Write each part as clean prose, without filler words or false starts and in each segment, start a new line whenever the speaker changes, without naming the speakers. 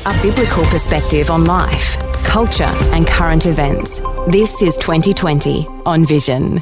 a biblical perspective on life, culture and current events. This is 2020 on Vision.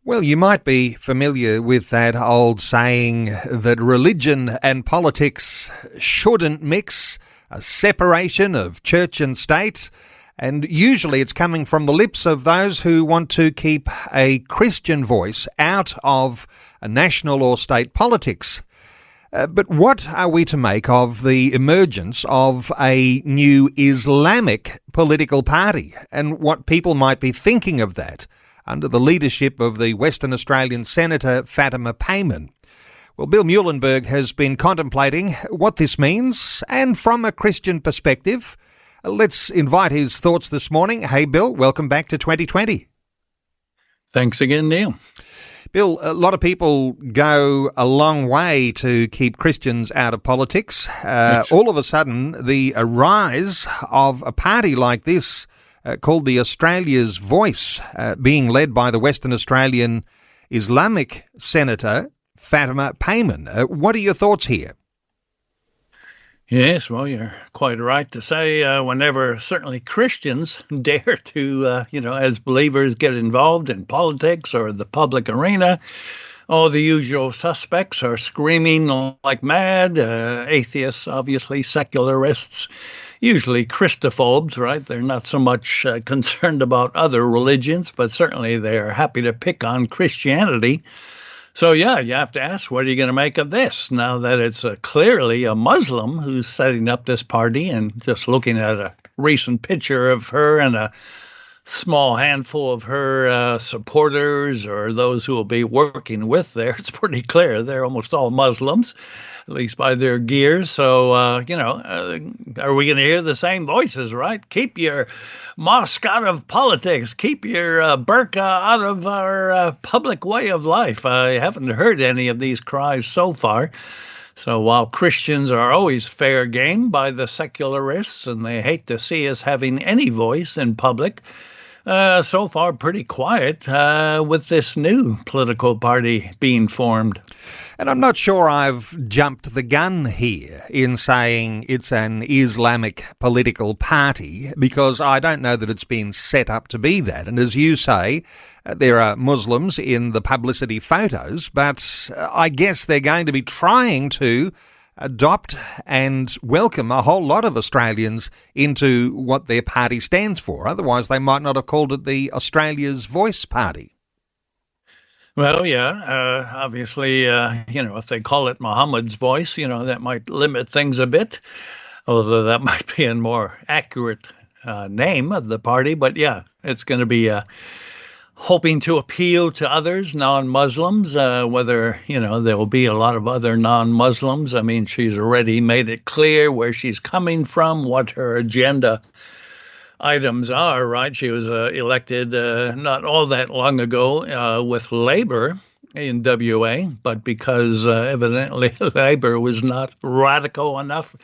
Well, you might be familiar with that old saying that religion and politics shouldn't mix, a separation of church and state, and usually it's coming from the lips of those who want to keep a Christian voice out of national or state politics. But what are we to make of the emergence of a new Islamic political party and what people might be thinking of that under the leadership of the Western Australian Senator Fatima Payman? Well, Bill Muehlenberg has been contemplating what this means, and from a Christian perspective, let's invite his thoughts this morning. Hey, Bill, welcome back to 2020.
Thanks again, Neil.
Bill, a lot of people go a long way to keep Christians out of politics. All of a sudden, the rise of a party like this called the Australia's Voice, being led by the Western Australian Islamic Senator Fatima Payman. What are your thoughts here?
Yes, well, you're quite right to say whenever certainly Christians dare to, as believers get involved in politics or the public arena, all the usual suspects are screaming like mad. Atheists, obviously, secularists, usually Christophobes, right? They're not so much concerned about other religions, but certainly they're happy to pick on Christianity. So, yeah, you have to ask, what are you going to make of this now that it's clearly a Muslim who's setting up this party? And just looking at a recent picture of her and a small handful of her supporters or those who will be working with there, it's pretty clear they're almost all Muslims, at least by their gear. So, are we going to hear the same voices, right? Keep your mosque out of politics. Keep your burqa out of our public way of life. I haven't heard any of these cries so far. So while Christians are always fair game by the secularists and they hate to see us having any voice in public, so far pretty quiet with this new political party being formed.
And I'm not sure I've jumped the gun here in saying it's an Islamic political party, because I don't know that it's been set up to be that. And as you say, there are Muslims in the publicity photos, but I guess they're going to be trying to adopt and welcome a whole lot of Australians into what their party stands for. Otherwise, they might not have called it the Australia's Voice Party.
Well, yeah, obviously, if they call it Muhammad's Voice, that might limit things a bit, although that might be a more accurate name of the party. But yeah, it's going to be hoping to appeal to others, non-Muslims, whether, there will be a lot of other non-Muslims. I mean, she's already made it clear where she's coming from, what her agenda items are, right? She was elected not all that long ago with Labour in WA, but because evidently Labour was not radical enough,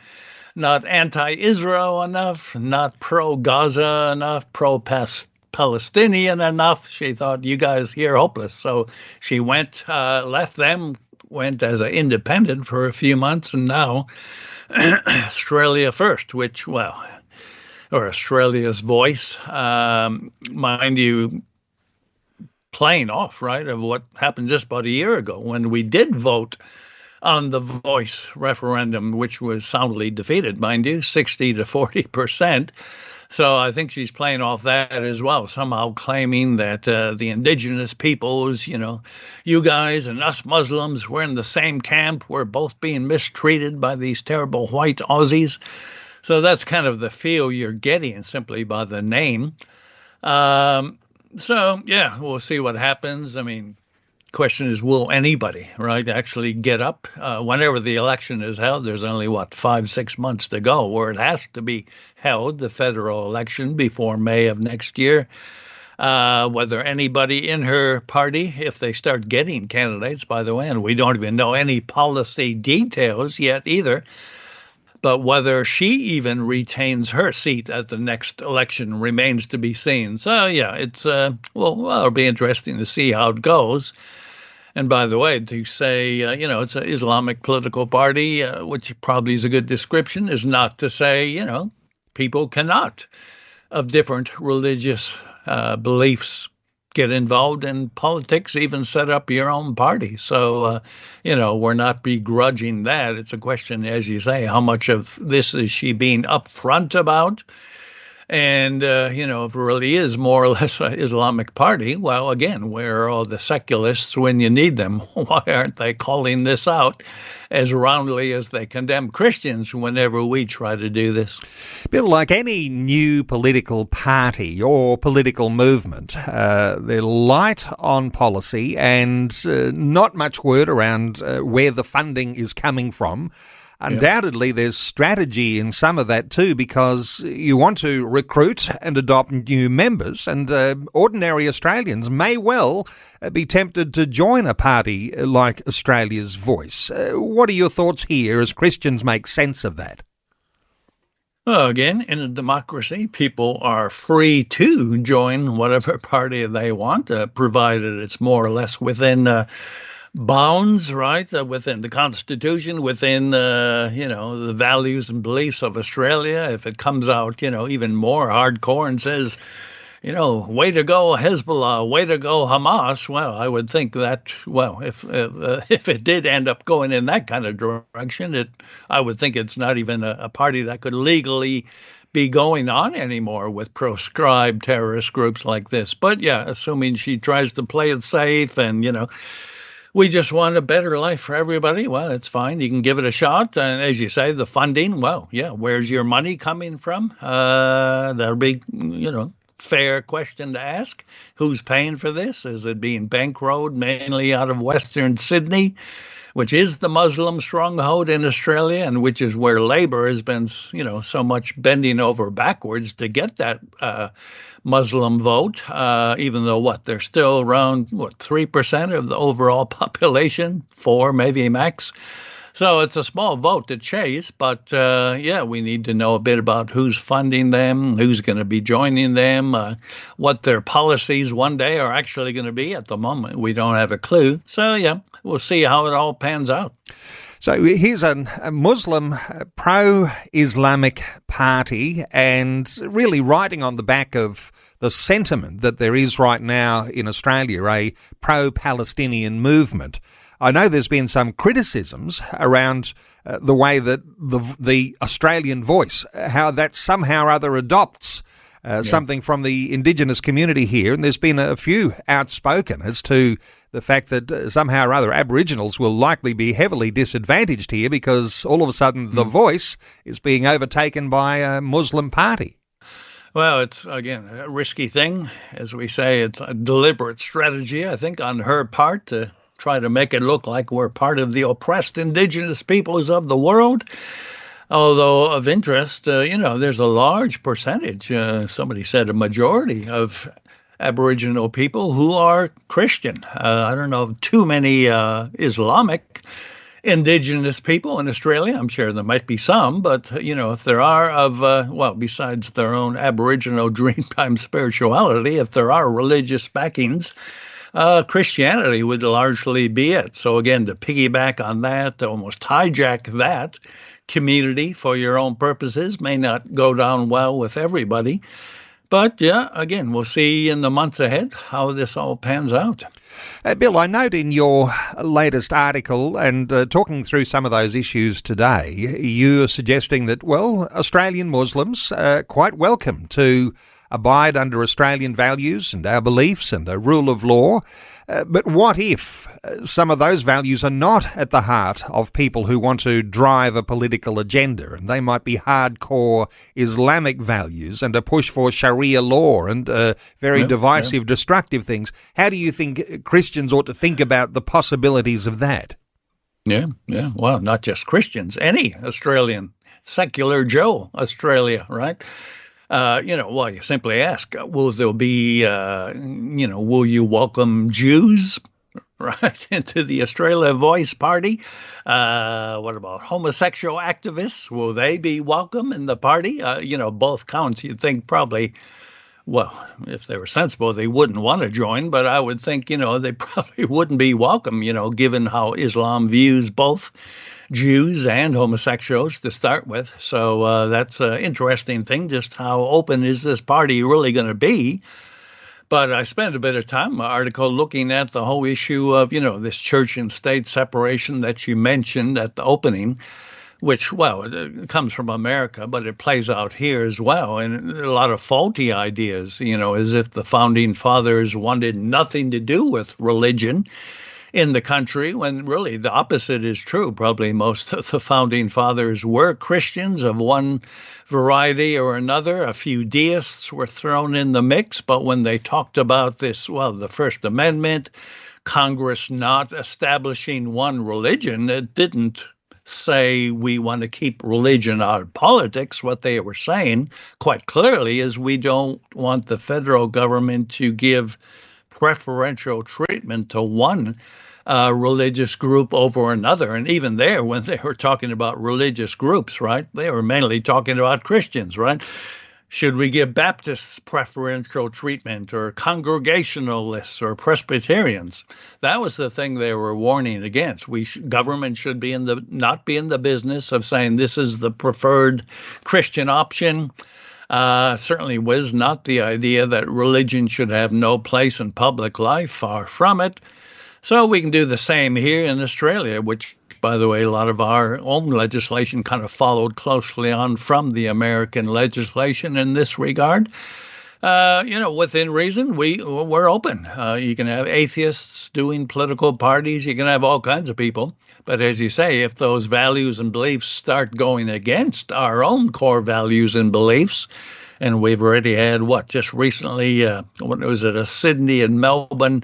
not anti-Israel enough, not pro-Gaza enough, pro-Palestinian enough, she thought, you guys, you're hopeless. So she went, left them, went as an independent for a few months, and now Australia First, which, or Australia's Voice, mind you, playing off, right, of what happened just about a year ago when we did vote on the Voice referendum, which was soundly defeated, mind you, 60 to 40%. So I think she's playing off that as well, somehow claiming that the indigenous peoples, you guys and us Muslims, we're in the same camp. We're both being mistreated by these terrible white Aussies. So that's kind of the feel you're getting simply by the name. So, yeah, we'll see what happens. I mean, question is, will anybody, right, actually get up? Whenever the election is held, there's only, 5-6 months to go, where it has to be held, the federal election, before May of next year. Whether anybody in her party, if they start getting candidates, by the way, and we don't even know any policy details yet either, but whether she even retains her seat at the next election remains to be seen. So, yeah, it's it'll be interesting to see how it goes. And by the way, to say, it's an Islamic political party, which probably is a good description, is not to say, people cannot, of different religious beliefs, get involved in politics, even set up your own party. So, we're not begrudging that. It's a question, as you say, how much of this is she being upfront about? And, if it really is more or less an Islamic party, well, again, where are all the secularists when you need them? Why aren't they calling this out as roundly as they condemn Christians whenever we try to do this?
Bill, like any new political party or political movement, they're light on policy and not much word around where the funding is coming from. Undoubtedly, there's strategy in some of that too, because you want to recruit and adopt new members, and ordinary Australians may well be tempted to join a party like Australia's Voice. What are your thoughts here as Christians make sense of that?
Well, again, in a democracy, people are free to join whatever party they want, provided it's more or less within bounds, right, within the Constitution, within, the values and beliefs of Australia. If it comes out, even more hardcore and says, way to go Hezbollah, way to go Hamas, well, I would think that, if it did end up going in that kind of direction, I would think it's not even a party that could legally be going on anymore with proscribed terrorist groups like this. But yeah, assuming she tries to play it safe and, we just want a better life for everybody. Well, it's fine. You can give it a shot. And as you say, the funding, well, yeah, where's your money coming from? That'll be, fair question to ask. Who's paying for this? Is it being bankrolled mainly out of Western Sydney, which is the Muslim stronghold in Australia, and which is where Labor has been, so much bending over backwards to get that Muslim vote, even though they're still around 3% of the overall population, 4 maybe max. So it's a small vote to chase, but we need to know a bit about who's funding them, who's going to be joining them, what their policies one day are actually going to be. At the moment, we don't have a clue. So we'll see how it all pans out.
So here's a Muslim pro-Islamic party, and really riding on the back of the sentiment that there is right now in Australia, a pro-Palestinian movement. I know there's been some criticisms around the way that the Australian Voice, how that somehow or other adopts something from the Indigenous community here, and there's been a few outspoken as to the fact that somehow or other Aboriginals will likely be heavily disadvantaged here because all of a sudden the Voice is being overtaken by a Muslim party.
Well, it's, again, a risky thing. As we say, it's a deliberate strategy, I think, on her part to try to make it look like we're part of the oppressed Indigenous peoples of the world. Although of interest, there's a large percentage, somebody said a majority of Aboriginal people who are Christian. I don't know of too many Islamic Indigenous people in Australia. I'm sure there might be some, but, if there are besides their own Aboriginal Dreamtime spirituality, if there are religious backings, Christianity would largely be it. So again, to piggyback on that, to almost hijack that community for your own purposes may not go down well with everybody. But again, we'll see in the months ahead how this all pans out.
Bill, I note in your latest article and talking through some of those issues today, you're suggesting that, Australian Muslims are quite welcome to abide under Australian values and our beliefs and the rule of law. But what if some of those values are not at the heart of people who want to drive a political agenda, and they might be hardcore Islamic values and a push for Sharia law and very divisive, destructive things? How do you think Christians ought to think about the possibilities of that?
Yeah. Well, not just Christians, any Australian, secular Joe Australia, right? You simply ask, will there be, will you welcome Jews, right, into the Australia Voice party? What about homosexual activists? Will they be welcome in the party? Both counts, you'd think probably well, if they were sensible, they wouldn't want to join, but I would think, they probably wouldn't be welcome, given how Islam views both Jews and homosexuals to start with. So that's an interesting thing, just how open is this party really going to be? But I spent a bit of time in my article looking at the whole issue of, this church and state separation that you mentioned at the opening, which, well, it comes from America, but it plays out here as well. And a lot of faulty ideas, as if the founding fathers wanted nothing to do with religion in the country, when really the opposite is true. Probably most of the founding fathers were Christians of one variety or another. A few deists were thrown in the mix, but when they talked about this, well, the First Amendment, Congress not establishing one religion, it didn't say we want to keep religion out of politics. What they were saying quite clearly is we don't want the federal government to give preferential treatment to one religious group over another. And even there, when they were talking about religious groups, right, they were mainly talking about Christians, right? Should we give Baptists preferential treatment, or Congregationalists, or Presbyterians? That was the thing they were warning against. Government should be not be in the business of saying this is the preferred Christian option. Certainly was not the idea that religion should have no place in public life. Far from it. So we can do the same here in Australia, which, by the way, a lot of our own legislation kind of followed closely on from the American legislation in this regard. Within reason, we're open. You can have atheists doing political parties. You can have all kinds of people. But as you say, if those values and beliefs start going against our own core values and beliefs, and we've already had, just recently, what was it, a Sydney and Melbourne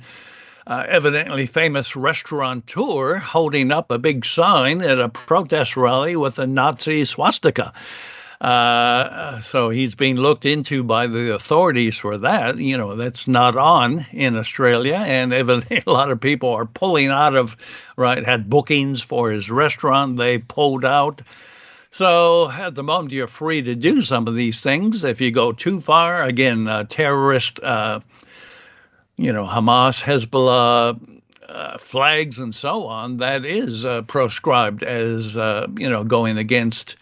evidently famous restaurateur holding up a big sign at a protest rally with a Nazi swastika. So he's being looked into by the authorities for that. That's not on in Australia. And evidently a lot of people are pulling out of, had bookings for his restaurant. They pulled out. So at the moment, you're free to do some of these things. If you go too far, again, terrorist, Hamas, Hezbollah, flags and so on, that is proscribed as, going against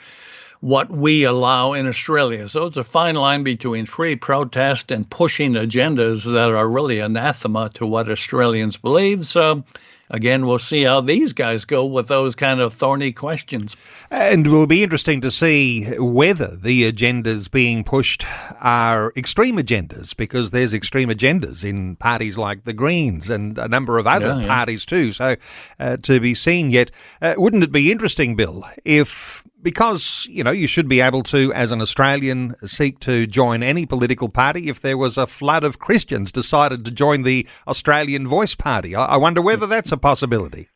what we allow in Australia. So it's a fine line between free protest and pushing agendas that are really anathema to what Australians believe. So again, we'll see how these guys go with those kind of thorny questions.
And it will be interesting to see whether the agendas being pushed are extreme agendas, because there's extreme agendas in parties like the Greens and a number of other parties too. So to be seen yet. Wouldn't it be interesting, Bill, if... Because, you should be able to, as an Australian, seek to join any political party. If there was a flood of Christians decided to join the Australian Voice Party, I wonder whether that's a possibility.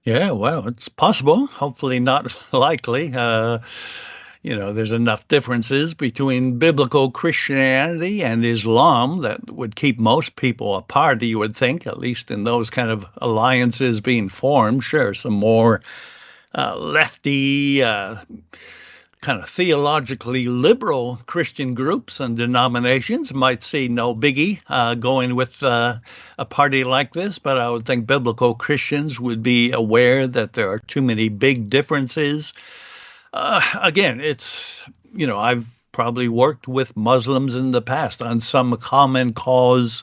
Yeah, well, it's possible. Hopefully not likely. There's enough differences between biblical Christianity and Islam that would keep most people apart, you would think, at least in those kind of alliances being formed. Sure, some more lefty, kind of theologically liberal Christian groups and denominations might see no biggie going with a party like this, but I would think biblical Christians would be aware that there are too many big differences. Again, it's, I've probably worked with Muslims in the past on some common cause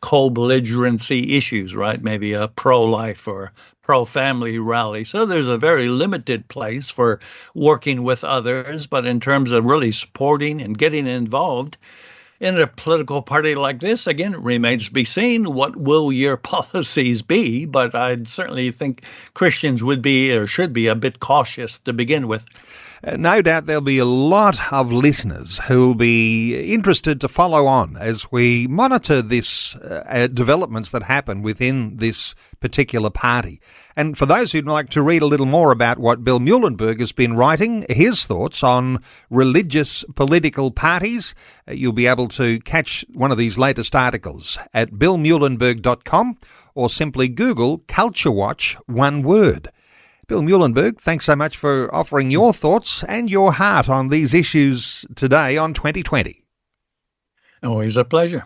co-belligerency issues, right? Maybe a pro-life or pro-family rally. So there's a very limited place for working with others. But in terms of really supporting and getting involved in a political party like this, again, it remains to be seen. What will your policies be? But I'd certainly think Christians would be or should be a bit cautious to begin with.
No doubt there'll be a lot of listeners who will be interested to follow on as we monitor this developments that happen within this particular party. And for those who'd like to read a little more about what Bill Muehlenberg has been writing, his thoughts on religious political parties, you'll be able to catch one of these latest articles at billmuehlenberg.com or simply Google Culture Watch, one word. Bill Muehlenberg, thanks so much for offering your thoughts and your heart on these issues today on 2020.
Always a pleasure.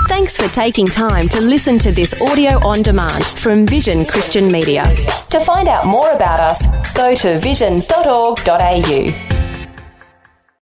Thanks for taking time to listen to this audio on demand from Vision Christian Media. To find out more about us, go to vision.org.au.